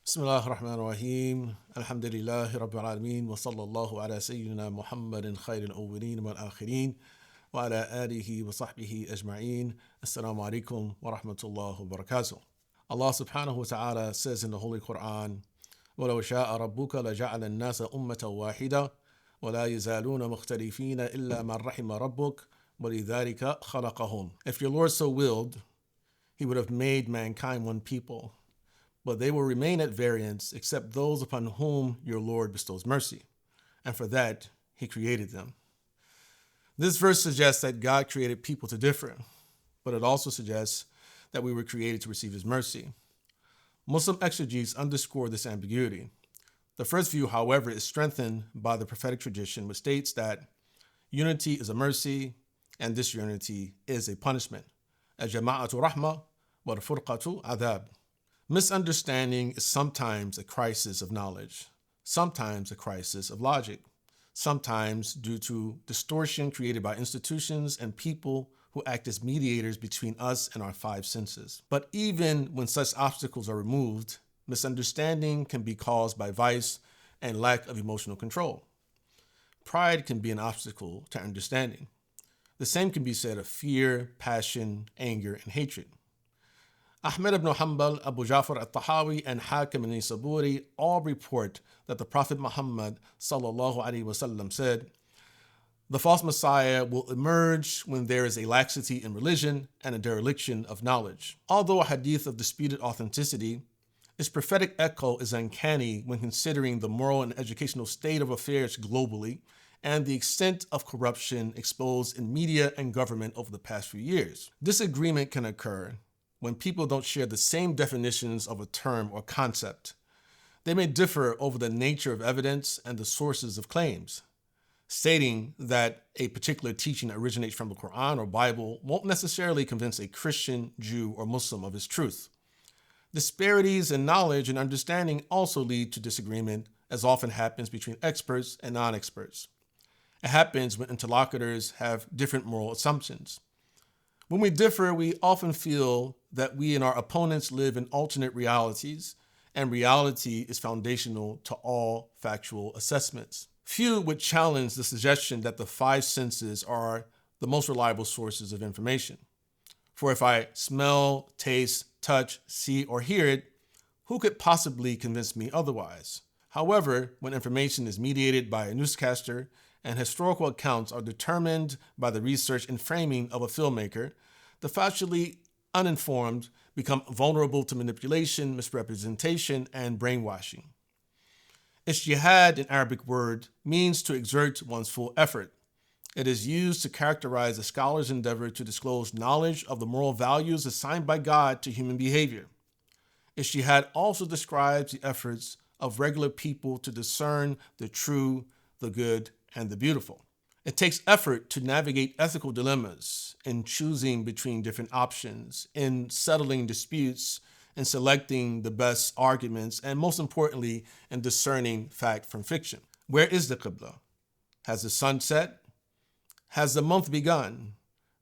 بسم الله الرحمن الرحيم الحمد لله رب العالمين وصلى الله على سيدنا محمد خير الأولين والآخرين وعلى آله وصحبه أجمعين. Assalamu alaikum wa rahmatullahi wa barakatuh. Allah subhanahu wa ta'ala says in the Holy Quran, وَلَوْ شَاءَ رَبُّكَ لَجَعَلَ النَّاسَ أُمَّةً وَاحِدَةً وَلَا يَزَالُونَ مُخْتَلِفِينَ إِلَّا مَنْ رَحِمَ رَبُّكَ وَلِذَلِكَ خَلَقَهُمْ. If your Lord so willed, He would have made mankind one people, but they will remain at variance except those upon whom your Lord bestows mercy, and for that He created them. This verse suggests that God created people to differ, but it also suggests that we were created to receive His mercy. Muslim exegetes underscore this ambiguity. The first view, however, is strengthened by the prophetic tradition, which states that unity is a mercy and disunity is a punishment. Al-jama'atu rahma wal furqatu adhab. Misunderstanding is sometimes a crisis of knowledge, sometimes a crisis of logic, sometimes due to distortion created by institutions and people who act as mediators between us and our five senses. But even when such obstacles are removed, misunderstanding can be caused by vice and lack of emotional control. Pride can be an obstacle to understanding. The same can be said of fear, passion, anger, and hatred. Ahmed ibn Hanbal, Abu Ja'far al-Tahawi, and Hakim al-Nisaburi all report that the Prophet Muhammad sallallahu alaihi wasallam said, "The false Messiah will emerge when there is a laxity in religion and a dereliction of knowledge." Although a hadith of disputed authenticity, its prophetic echo is uncanny when considering the moral and educational state of affairs globally and the extent of corruption exposed in media and government over the past few years. Disagreement can occur when people don't share the same definitions of a term or concept. They may differ over the nature of evidence and the sources of claims. Stating that a particular teaching originates from the Quran or Bible won't necessarily convince a Christian, Jew, or Muslim of its truth. Disparities in knowledge and understanding also lead to disagreement, as often happens between experts and non-experts. It happens when interlocutors have different moral assumptions. When we differ, we often feel that we and our opponents live in alternate realities, and reality is foundational to all factual assessments. Few would challenge the suggestion that the five senses are the most reliable sources of information. For if I smell, taste, touch, see, or hear it, who could possibly convince me otherwise? However, when information is mediated by a newscaster and historical accounts are determined by the research and framing of a filmmaker, the factually uninformed become vulnerable to manipulation, misrepresentation, and brainwashing. Ijtihad, an Arabic word, means to exert one's full effort. It is used to characterize a scholar's endeavor to disclose knowledge of the moral values assigned by God to human behavior. Ijtihad also describes the efforts of regular people to discern the true, the good, and the beautiful. It takes effort to navigate ethical dilemmas in choosing between different options, in settling disputes, in selecting the best arguments, and most importantly, in discerning fact from fiction. Where is the Qibla? Has the sun set? Has the month begun?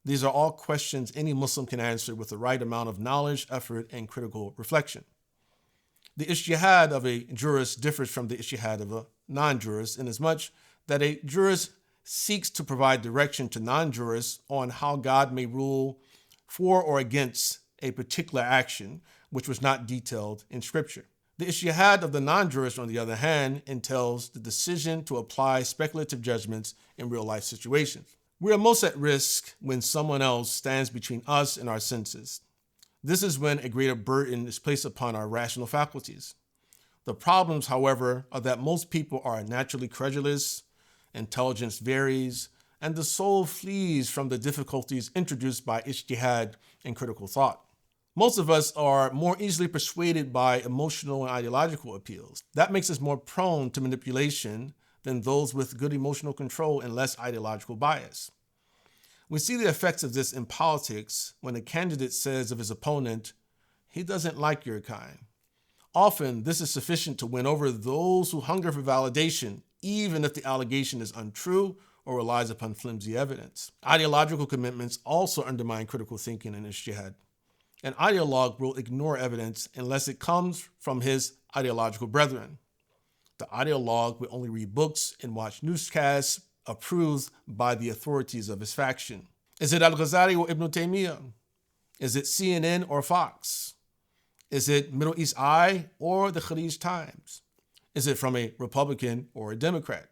These are all questions any Muslim can answer with the right amount of knowledge, effort, and critical reflection. The ijtihad of a jurist differs from the ijtihad of a non-jurist inasmuch that a jurist seeks to provide direction to non-jurists on how God may rule for or against a particular action, which was not detailed in Scripture. The ijtihad of the non-jurist, on the other hand, entails the decision to apply speculative judgments in real-life situations. We are most at risk when someone else stands between us and our senses. This is when a greater burden is placed upon our rational faculties. The problems, however, are that most people are naturally credulous, intelligence varies, and the soul flees from the difficulties introduced by ijtihad and critical thought. Most of us are more easily persuaded by emotional and ideological appeals. That makes us more prone to manipulation than those with good emotional control and less ideological bias. We see the effects of this in politics when a candidate says of his opponent, "He doesn't like your kind." Often, this is sufficient to win over those who hunger for validation, even if the allegation is untrue or relies upon flimsy evidence. Ideological commitments also undermine critical thinking and ijtihad. An ideologue will ignore evidence unless it comes from his ideological brethren. The ideologue will only read books and watch newscasts approved by the authorities of his faction. Is it Al-Ghazali or Ibn Taymiyyah? Is it CNN or Fox? Is it Middle East Eye or the Khalij Times? Is it from a Republican or a Democrat?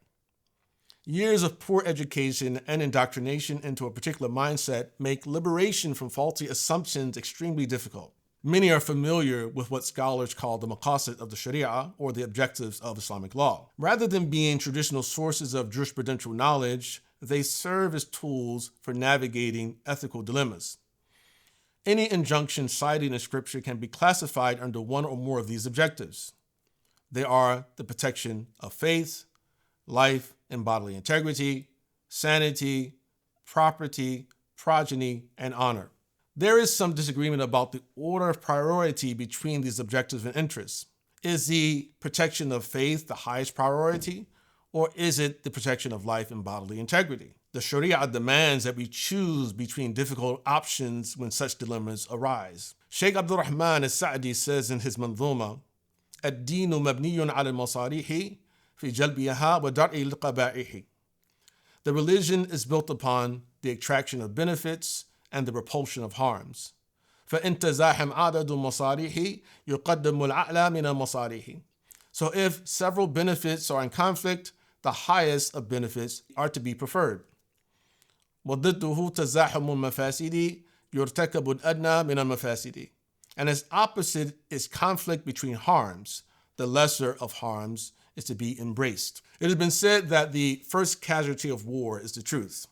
Years of poor education and indoctrination into a particular mindset make liberation from faulty assumptions extremely difficult. Many are familiar with what scholars call the maqasid of the Sharia, or the objectives of Islamic law. Rather than being traditional sources of jurisprudential knowledge, they serve as tools for navigating ethical dilemmas. Any injunction cited in Scripture can be classified under one or more of these objectives. They are the protection of faith, life and bodily integrity, sanity, property, progeny, and honor. There is some disagreement about the order of priority between these objectives and interests. Is the protection of faith the highest priority, or is it the protection of life and bodily integrity? The Sharia demands that we choose between difficult options when such dilemmas arise. Sheikh Abdurrahman al-Sa'di says in his Manzuma, الدين مبني على المصالح في جلبها ودرء القبائح. The religion is built upon the extraction of benefits and the repulsion of harms. فإن تزاحم عدد المصالح يقدم الأعلى من المصالح. So if several benefits are in conflict, the highest of benefits are to be preferred. وضده تزاحم المفاسد يرتكب الأدنى من المفاسد. And its opposite is conflict between harms. The lesser of harms is to be embraced. It has been said that the first casualty of war is the truth.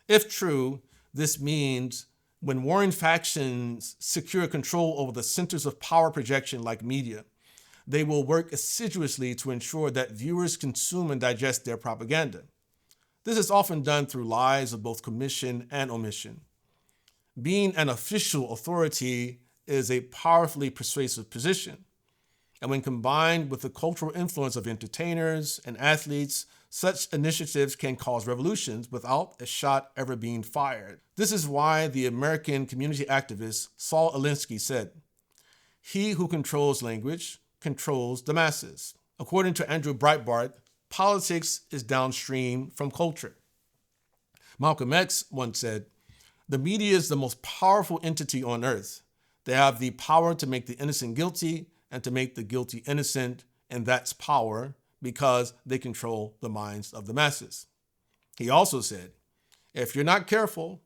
If true, this means when warring factions secure control over the centers of power projection like media, they will work assiduously to ensure that viewers consume and digest their propaganda. This is often done through lies of both commission and omission. Being an official authority is a powerfully persuasive position. And when combined with the cultural influence of entertainers and athletes, such initiatives can cause revolutions without a shot ever being fired. This is why the American community activist Saul Alinsky said, "He who controls language controls the masses." According to Andrew Breitbart, politics is downstream from culture. Malcolm X once said, "The media is the most powerful entity on earth. They have the power to make the innocent guilty and to make the guilty innocent, and that's power because they control the minds of the masses." He also said, "If you're not careful,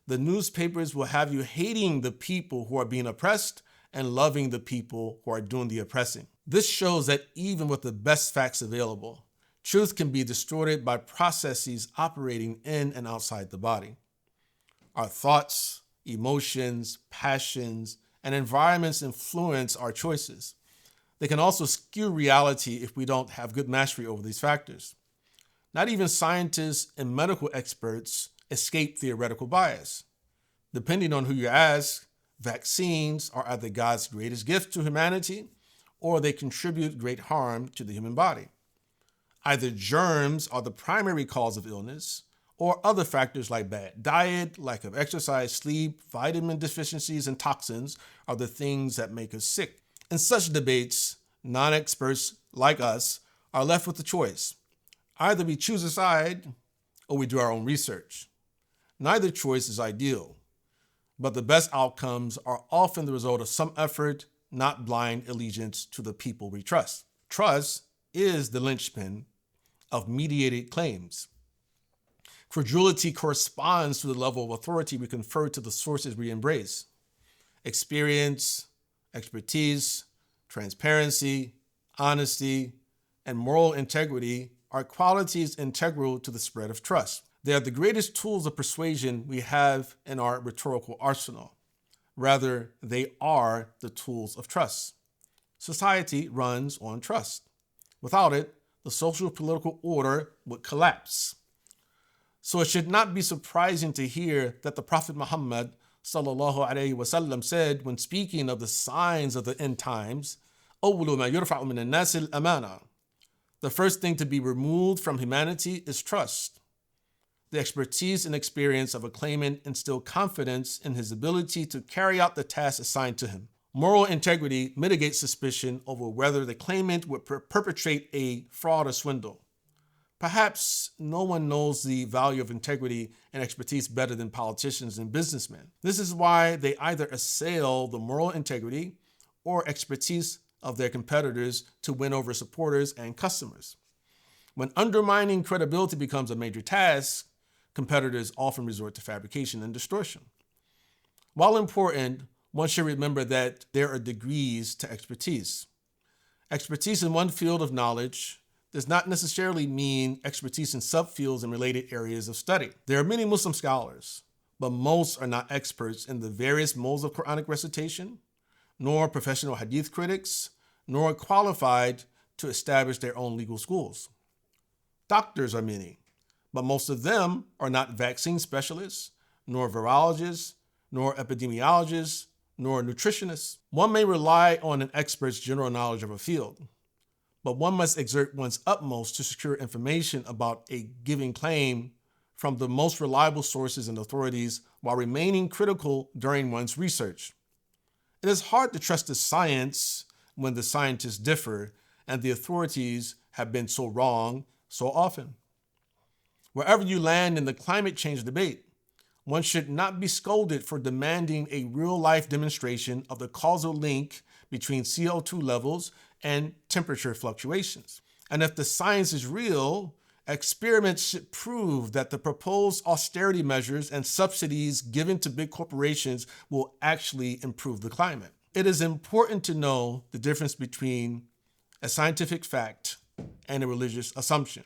the newspapers will have you hating the people who are being oppressed and loving the people who are doing the oppressing." This shows that even with the best facts available, truth can be distorted by processes operating in and outside the body. Our thoughts, emotions, passions, and environments influence our choices. They can also skew reality if we don't have good mastery over these factors. Not even scientists and medical experts escape theoretical bias. Depending on who you ask, vaccines are either God's greatest gift to humanity or they contribute great harm to the human body. Either germs are the primary cause of illness, or other factors like bad diet, lack of exercise, sleep, vitamin deficiencies, and toxins are the things that make us sick. In such debates, non-experts like us are left with the choice. Either we choose a side or we do our own research. Neither choice is ideal, but the best outcomes are often the result of some effort, not blind allegiance to the people we trust. Trust is the linchpin of mediated claims. Credulity corresponds to the level of authority we confer to the sources we embrace. Experience, expertise, transparency, honesty, and moral integrity are qualities integral to the spread of trust. They are the greatest tools of persuasion we have in our rhetorical arsenal. Rather, they are the tools of trust. Society runs on trust. Without it, the social political order would collapse. So it should not be surprising to hear that the Prophet Muhammad ﷺ said when speaking of the signs of the end times, أَوْلُ مَا يُرْفَعُ مِنَ النَّاسِ الْأَمَانَةِ. The first thing to be removed from humanity is trust. The expertise and experience of a claimant instill confidence in his ability to carry out the task assigned to him. Moral integrity mitigates suspicion over whether the claimant would perpetrate a fraud or swindle. Perhaps no one knows the value of integrity and expertise better than politicians and businessmen. This is why they either assail the moral integrity or expertise of their competitors to win over supporters and customers. When undermining credibility becomes a major task, competitors often resort to fabrication and distortion. While important, one should remember that there are degrees to expertise. Expertise in one field of knowledge does not necessarily mean expertise in subfields and related areas of study. There are many Muslim scholars, but most are not experts in the various modes of Quranic recitation, nor professional hadith critics, nor qualified to establish their own legal schools. Doctors are many, but most of them are not vaccine specialists, nor virologists, nor epidemiologists, nor nutritionists. One may rely on an expert's general knowledge of a field, but one must exert one's utmost to secure information about a given claim from the most reliable sources and authorities while remaining critical during one's research. It is hard to trust the science when the scientists differ and the authorities have been so wrong so often. Wherever you land in the climate change debate, one should not be scolded for demanding a real-life demonstration of the causal link between CO2 levels and temperature fluctuations. And if the science is real, experiments should prove that the proposed austerity measures and subsidies given to big corporations will actually improve the climate. It is important to know the difference between a scientific fact and a religious assumption.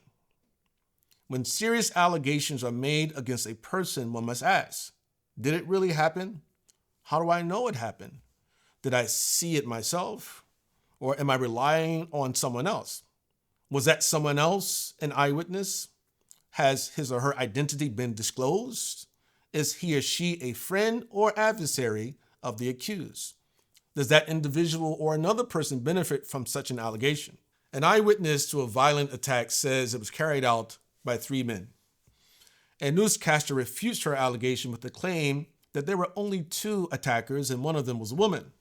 When serious allegations are made against a person, one must ask, did it really happen? How do I know it happened? Did I see it myself? Or am I relying on someone else? Was that someone else an eyewitness? Has his or her identity been disclosed? Is he or she a friend or adversary of the accused? Does that individual or another person benefit from such an allegation? An eyewitness to a violent attack says it was carried out by 3 men. A newscaster refutes her allegation with the claim that there were only 2 attackers and one of them was a woman.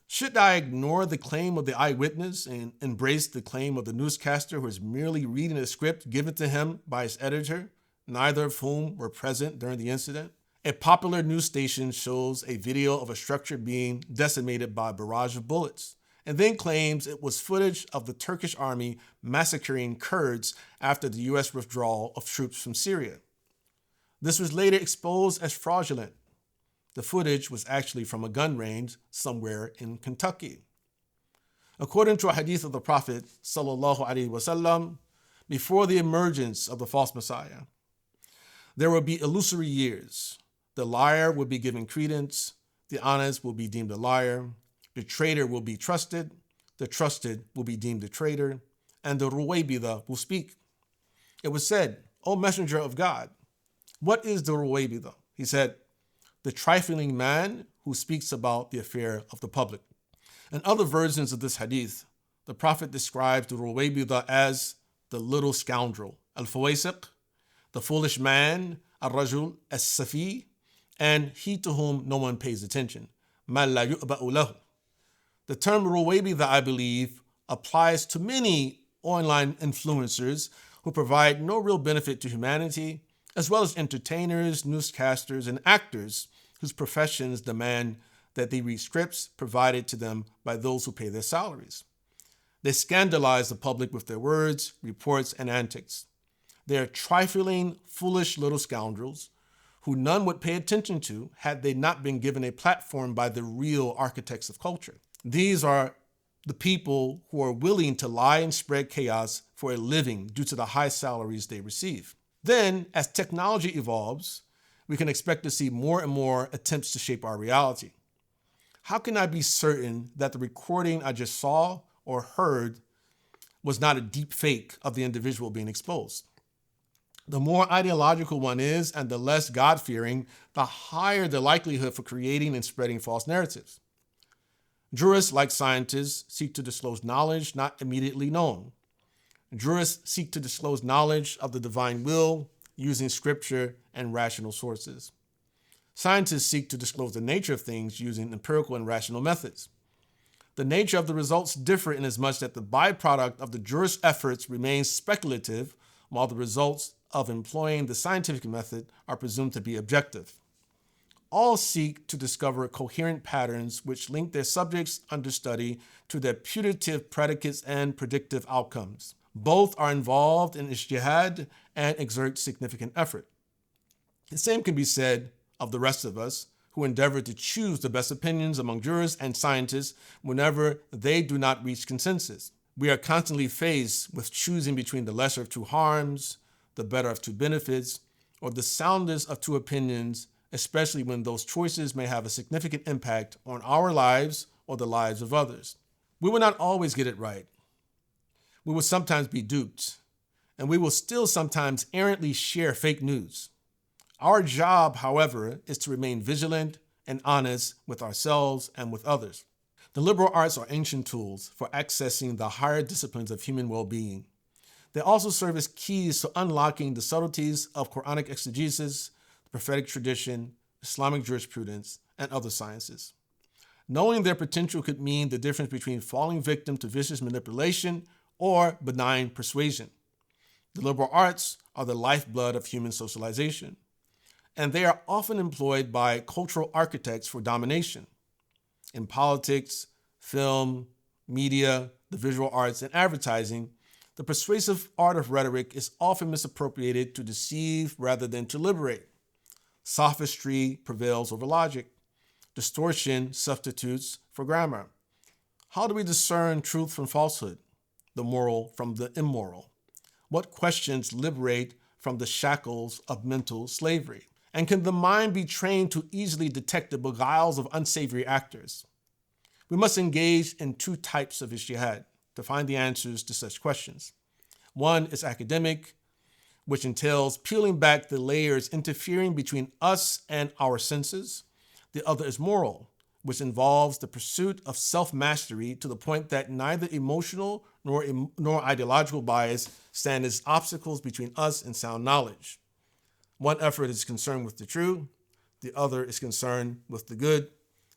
Should I ignore the claim of the eyewitness and embrace the claim of the newscaster who is merely reading a script given to him by his editor, neither of whom were present during the incident? A popular news station shows a video of a structure being decimated by a barrage of bullets, and then claims it was footage of the Turkish army massacring Kurds after the U.S. withdrawal of troops from Syria. This was later exposed as fraudulent. The footage was actually from a gun range somewhere in Kentucky. According to a hadith of the Prophet ﷺ, before the emergence of the false Messiah, there will be illusory years. The liar will be given credence, the honest will be deemed a liar, the traitor will be trusted, the trusted will be deemed a traitor, and the Ruwaybida will speak. It was said, O Messenger of God, what is the Ruwaybida? He said, the trifling man who speaks about the affair of the public. In other versions of this hadith, the Prophet describes the Ruwaybida as the little scoundrel, al-Fawasiq, the foolish man, al-Rajul, as-Safi, and he to whom no one pays attention, man la yu'ba'u lahu. The term Ruwaybida, I believe, applies to many online influencers who provide no real benefit to humanity, as well as entertainers, newscasters, and actors whose professions demand that they read scripts provided to them by those who pay their salaries. They scandalize the public with their words, reports, and antics. They are trifling, foolish little scoundrels who none would pay attention to had they not been given a platform by the real architects of culture. These are the people who are willing to lie and spread chaos for a living due to the high salaries they receive. Then, as technology evolves, we can expect to see more and more attempts to shape our reality. How can I be certain that the recording I just saw or heard was not a deep fake of the individual being exposed? The more ideological one is and the less God-fearing, the higher the likelihood for creating and spreading false narratives. Jurists, like scientists, seek to disclose knowledge not immediately known. Jurists seek to disclose knowledge of the divine will using scripture and rational sources. Scientists seek to disclose the nature of things using empirical and rational methods. The nature of the results differ inasmuch that the byproduct of the jurist's efforts remains speculative, while the results of employing the scientific method are presumed to be objective. All seek to discover coherent patterns which link their subjects under study to their putative predicates and predictive outcomes. Both are involved in ijtihad and exert significant effort. The same can be said of the rest of us, who endeavor to choose the best opinions among jurists and scientists whenever they do not reach consensus. We are constantly faced with choosing between the lesser of two harms, the better of two benefits, or the soundest of two opinions, especially when those choices may have a significant impact on our lives or the lives of others. We will not always get it right. We will sometimes be duped, and we will still sometimes errantly share fake news. Our job, however, is to remain vigilant and honest with ourselves and with others. The liberal arts are ancient tools for accessing the higher disciplines of human well-being. They also serve as keys to unlocking the subtleties of Quranic exegesis, the prophetic tradition, Islamic jurisprudence, and other sciences. Knowing their potential could mean the difference between falling victim to vicious manipulation or benign persuasion. The liberal arts are the lifeblood of human socialization, and they are often employed by cultural architects for domination. In politics, film, media, the visual arts, and advertising, the persuasive art of rhetoric is often misappropriated to deceive rather than to liberate. Sophistry prevails over logic. Distortion substitutes for grammar. How do we discern truth from falsehood, the moral from the immoral? What questions liberate from the shackles of mental slavery? And can the mind be trained to easily detect the beguiles of unsavory actors? We must engage in two types of ijtihad to find the answers to such questions. One is academic, which entails peeling back the layers interfering between us and our senses. The other is moral, which involves the pursuit of self-mastery to the point that neither emotional nor ideological bias stand as obstacles between us and sound knowledge. One effort is concerned with the true, the other is concerned with the good.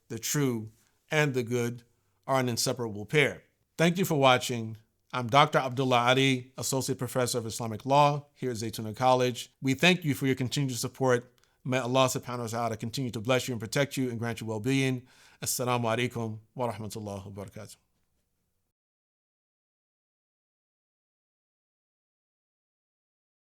The true and the good are an inseparable pair. Thank you for watching. I'm Dr. Abdullah Ali, Associate Professor of Islamic Law here at Zaytuna College. We thank you for your continued support. May Allah subhanahu wa ta'ala continue to bless you and protect you and grant you well-being. Assalamu alaikum wa rahmatullahi wa barakatuh.